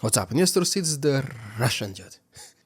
What's up, investors? It's the Russian dude.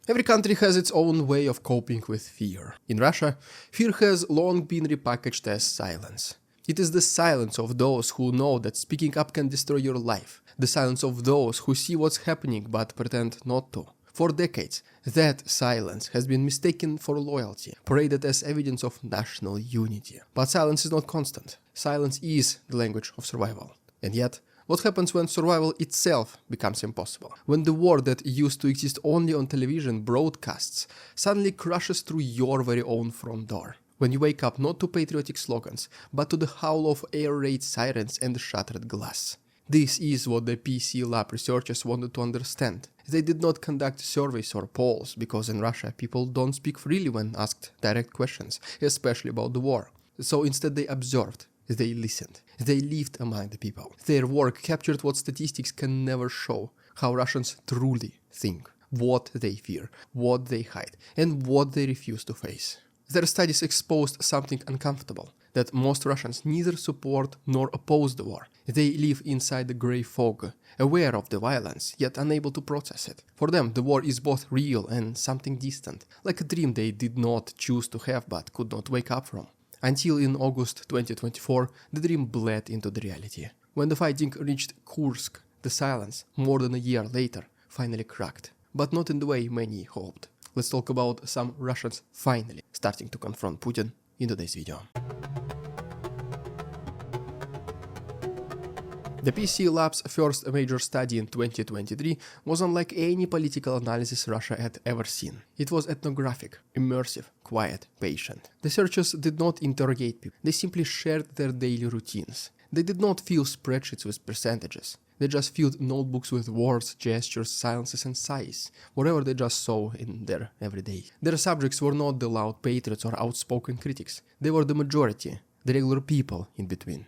Every country has its own way of coping with fear. In Russia, fear has long been repackaged as silence. It is the silence of those who know that speaking up can destroy your life. The silence of those who see what's happening but pretend not to. For decades, that silence has been mistaken for loyalty, paraded as evidence of national unity. But silence is not constant. Silence is the language of survival. And yet, what happens when survival itself becomes impossible? When the war that used to exist only on television broadcasts suddenly crashes through your very own front door? When you wake up not to patriotic slogans, but to the howl of air raid sirens and shattered glass? This is what the PC Lab researchers wanted to understand. They did not conduct surveys or polls, because in Russia people don't speak freely when asked direct questions, especially about the war. So instead they observed. They listened. They lived among the people. Their work captured what statistics can never show, how Russians truly think, what they fear, what they hide, and what they refuse to face. Their studies exposed something uncomfortable, that most Russians neither support nor oppose the war. They live inside the grey fog, aware of the violence, yet unable to process it. For them, the war is both real and something distant, like a dream they did not choose to have but could not wake up from. Until in August 2024, the dream bled into the reality. When the fighting reached Kursk, the silence, more than a year later, finally cracked. But not in the way many hoped. Let's talk about some Russians finally starting to confront Putin in today's video. The PC Lab's first major study in 2023 was unlike any political analysis Russia had ever seen. It was ethnographic, immersive, quiet, patient. The searchers did not interrogate people, they simply shared their daily routines. They did not fill spreadsheets with percentages. They just filled notebooks with words, gestures, silences and sighs, whatever they just saw in their everyday. Their subjects were not the loud patriots or outspoken critics. They were the majority, the regular people in between.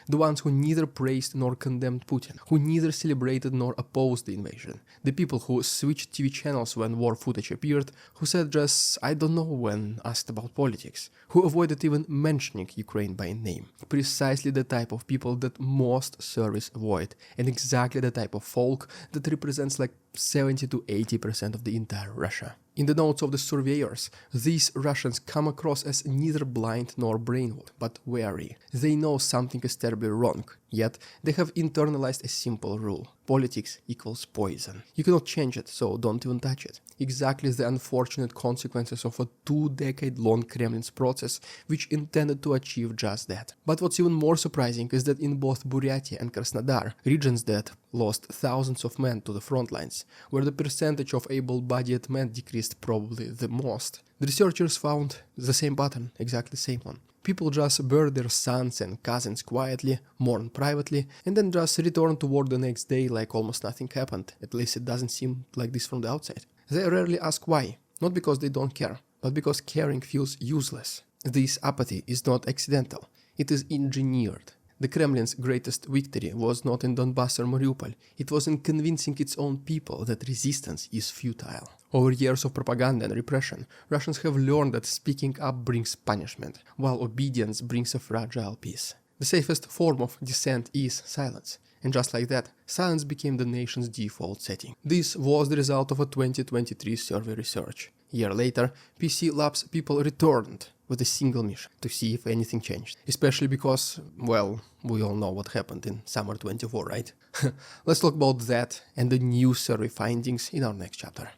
The ones who neither praised nor condemned Putin, who neither celebrated nor opposed the invasion. The people who switched TV channels when war footage appeared, who said just "I don't know" when asked about politics, who avoided even mentioning Ukraine by name. Precisely the type of people that most surveys avoid, and exactly the type of folk that represents like 70 to 80% of the entire Russia. In the notes of the surveyors, these Russians come across as neither blind nor brainwashed, but wary. They know something is terribly wrong, yet they have internalized a simple rule. Politics equals poison. You cannot change it, so don't even touch it. Exactly the unfortunate consequences of a 2-decade-long Kremlin's process, which intended to achieve just that. But what's even more surprising is that in both Buryatia and Krasnodar, regions that lost thousands of men to the front lines, where the percentage of able-bodied men decreased probably the most, the researchers found the same pattern, exactly the same one. People just bury their sons and cousins quietly, mourn privately, and then just return to work the next day like almost nothing happened. At least it doesn't seem like this from the outside. They rarely ask why, not because they don't care, but because caring feels useless. This apathy is not accidental, it is engineered. The Kremlin's greatest victory was not in Donbass or Mariupol, it was in convincing its own people that resistance is futile. Over years of propaganda and repression, Russians have learned that speaking up brings punishment, while obedience brings a fragile peace. The safest form of dissent is silence, and just like that, silence became the nation's default setting. This was the result of a 2023 survey research. A year later, PC Lab's people returned with a single mission, to see if anything changed. Especially because, well, we all know what happened in summer 24, right? Let's talk about that and the new survey findings in our next chapter.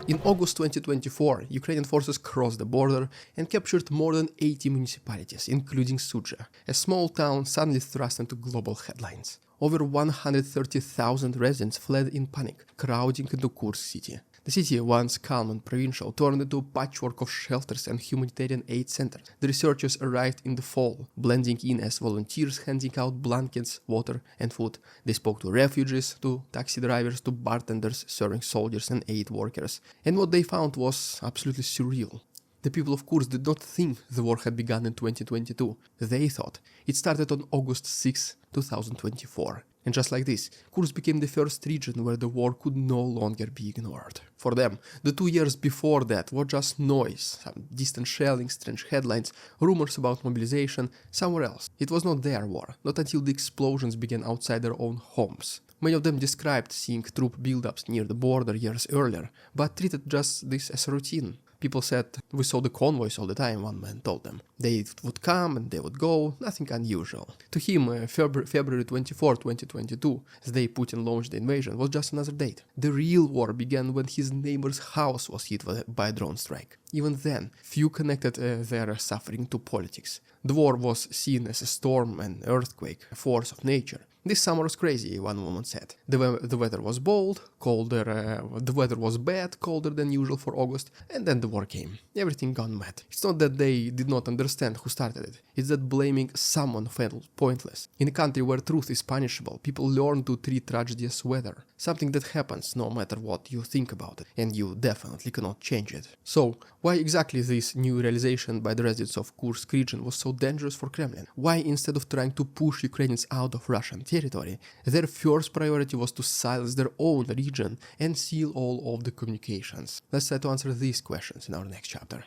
In August 2024, Ukrainian forces crossed the border and captured more than 80 municipalities, including Sudzha, a small town suddenly thrust into global headlines. Over 130,000 residents fled in panic, crowding into Kursk city. The city, once calm and provincial, turned into a patchwork of shelters and humanitarian aid centers. The researchers arrived in the fall, blending in as volunteers, handing out blankets, water and food. They spoke to refugees, to taxi drivers, to bartenders, serving soldiers and aid workers. And what they found was absolutely surreal. The people of Kursk did not think the war had begun in 2022. They thought it started on August 6, 2024. And just like this, Kursk became the first region where the war could no longer be ignored. For them, the 2 years before that were just noise, some distant shelling, strange headlines, rumors about mobilization, somewhere else. It was not their war, not until the explosions began outside their own homes. Many of them described seeing troop buildups near the border years earlier, but treated just this as a routine. People said, we saw the convoys all the time, one man told them. They would come and they would go, nothing unusual. To him, February 24, 2022, the day Putin launched the invasion, was just another date. The real war began when his neighbor's house was hit by a drone strike. Even then, few connected their suffering to politics. The war was seen as a storm, an earthquake, a force of nature. This summer was crazy, one woman said. The weather was bold, colder, the weather was bad, colder than usual for August, and then the war came. Everything gone mad. It's not that they did not understand who started it, it's that blaming someone felt pointless. In a country where truth is punishable, people learn to treat tragedy as weather. Something that happens no matter what you think about it, and you definitely cannot change it. So, why exactly this new realization by the residents of Kursk region was so dangerous for Kremlin? Why instead of trying to push Ukrainians out of Russian territory, their first priority was to silence their own region and seal all of the communications? Let's try to answer these questions in our next chapter.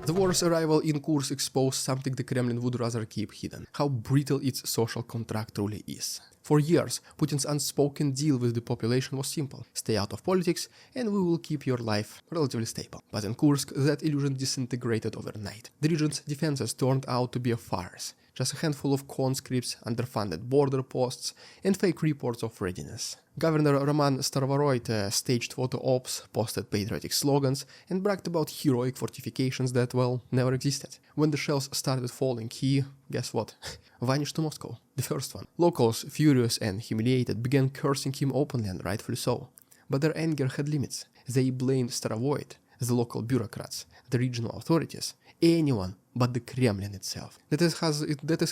The war's arrival in Kursk exposed something the Kremlin would rather keep hidden: how brittle its social contract truly is. For years, Putin's unspoken deal with the population was simple: stay out of politics and we will keep your life relatively stable. But in Kursk, that illusion disintegrated overnight. The region's defenses turned out to be a farce. Just a handful of conscripts, underfunded border posts, and fake reports of readiness. Governor Roman Starvoyt staged photo ops, posted patriotic slogans, and bragged about heroic fortifications that, well, never existed. When the shells started falling, he, guess what, vanished to Moscow, the first one. Locals, furious and humiliated, began cursing him openly, and rightfully so. But their anger had limits. They blamed Starvoyt, the local bureaucrats, the regional authorities, anyone but the Kremlin itself. That is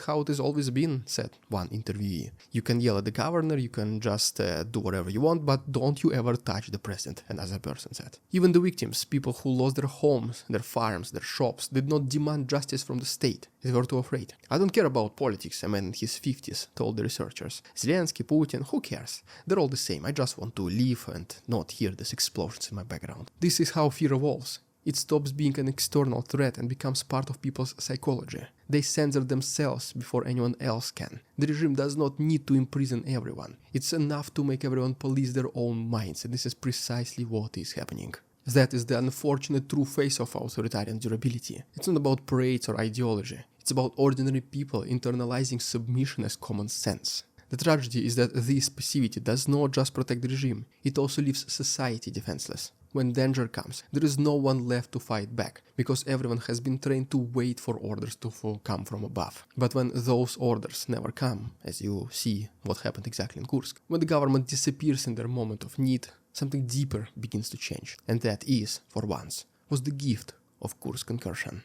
how it has always been, said one interviewee. You can yell at the governor, you can just do whatever you want, but don't you ever touch the president, another person said. Even the victims, people who lost their homes, their farms, their shops, did not demand justice from the state. They were too afraid. I don't care about politics, a man in his 50s told the researchers. Zelensky, Putin, who cares? They're all the same. I just want to live and not hear these explosions in my background. This is how fear evolves. It stops being an external threat and becomes part of people's psychology. They censor themselves before anyone else can. The regime does not need to imprison everyone. It's enough to make everyone police their own minds, and this is precisely what is happening. That is the unfortunate true face of authoritarian durability. It's not about parades or ideology. It's about ordinary people internalizing submission as common sense. The tragedy is that this passivity does not just protect the regime, it also leaves society defenseless. When danger comes, there is no one left to fight back, because everyone has been trained to wait for orders to come from above. But when those orders never come, as you see what happened exactly in Kursk, when the government disappears in their moment of need, something deeper begins to change. And that is, for once, was the gift of Kursk incursion.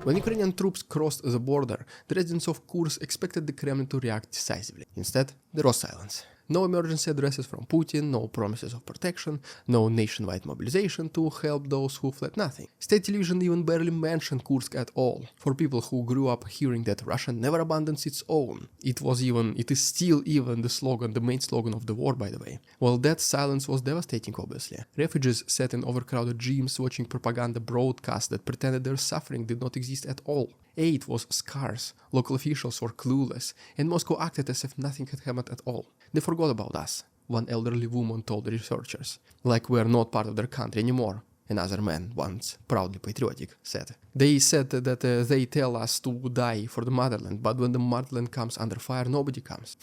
When Ukrainian troops crossed the border, the residents of Kursk expected the Kremlin to react decisively. Instead, there was silence. No emergency addresses from Putin, no promises of protection, no nationwide mobilization to help those who fled, nothing. State television even barely mentioned Kursk at all. For people who grew up hearing that Russia never abandons its own, it is still the slogan, the main slogan of the war, by the way. Well, that silence was devastating, obviously. Refugees sat in overcrowded gyms watching propaganda broadcasts that pretended their suffering did not exist at all. Aid was scarce, local officials were clueless, and Moscow acted as if nothing had happened at all. They forgot about us, one elderly woman told the researchers. Like we are not part of their country anymore, another man, once proudly patriotic, said. They said that they tell us to die for the motherland, but when the motherland comes under fire, nobody comes.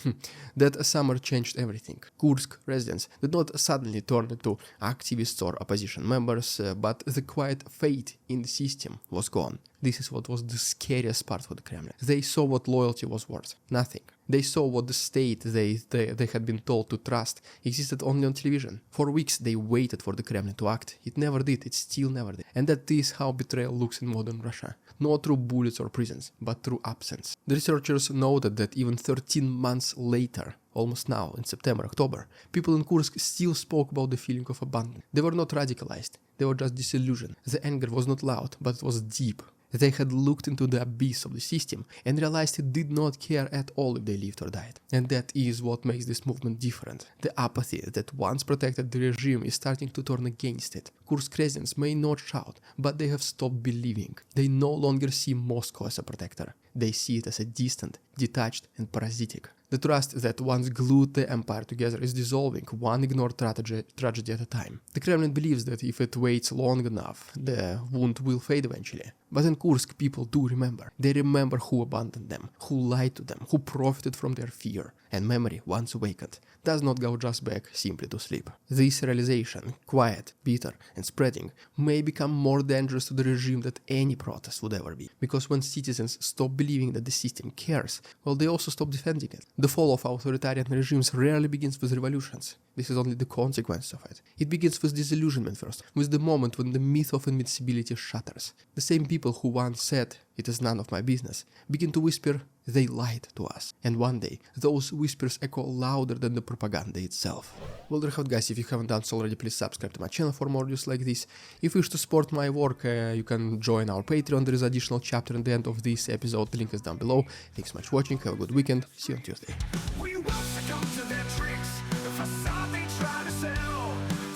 That summer changed everything. Kursk residents did not suddenly turn into activists or opposition members, but the quiet faith in the system was gone. This is what was the scariest part for the Kremlin. They saw what loyalty was worth. Nothing. They saw what the state they had been told to trust existed only on television. For weeks they waited for the Kremlin to act. It never did, it still never did. And that is how betrayal looks in modern Russia. Not through bullets or prisons, but through absence. The researchers noted that even 13 months later, almost now, in September, October, people in Kursk still spoke about the feeling of abandonment. They were not radicalized, they were just disillusioned. The anger was not loud, but it was deep. They had looked into the abyss of the system and realized it did not care at all if they lived or died. And that is what makes this movement different. The apathy that once protected the regime is starting to turn against it. Kursk residents may not shout, but they have stopped believing. They no longer see Moscow as a protector. They see it as a distant, detached and parasitic. The trust that once glued the empire together is dissolving, one ignored tragedy at a time. The Kremlin believes that if it waits long enough, the wound will fade eventually. But in Kursk, people do remember. They remember who abandoned them, who lied to them, who profited from their fear. And memory, once awakened, does not go just back simply to sleep. This realization, quiet, bitter, and spreading, may become more dangerous to the regime than any protest would ever be. Because when citizens stop believing that the system cares, well, they also stop defending it. The fall of authoritarian regimes rarely begins with revolutions. This is only the consequence of it. It begins with disillusionment first, with the moment when the myth of invincibility shatters. The same people who once said, "It is none of my business," begin to whisper, "They lied to us." And one day, those whispers echo louder than the propaganda itself. Well, there you have it, guys. If you haven't done so already, please subscribe to my channel for more videos like this. If you wish to support my work, you can join our Patreon. There is an additional chapter at the end of this episode. The link is down below. Thanks so much for watching. Have a good weekend. See you on Tuesday. We will succumb to their tricks, the facade they try to sell.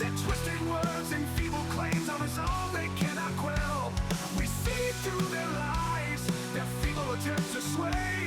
Their twisted words and feeble claims on us all they cannot quell. We see through their lies, their feeble attempts to sway.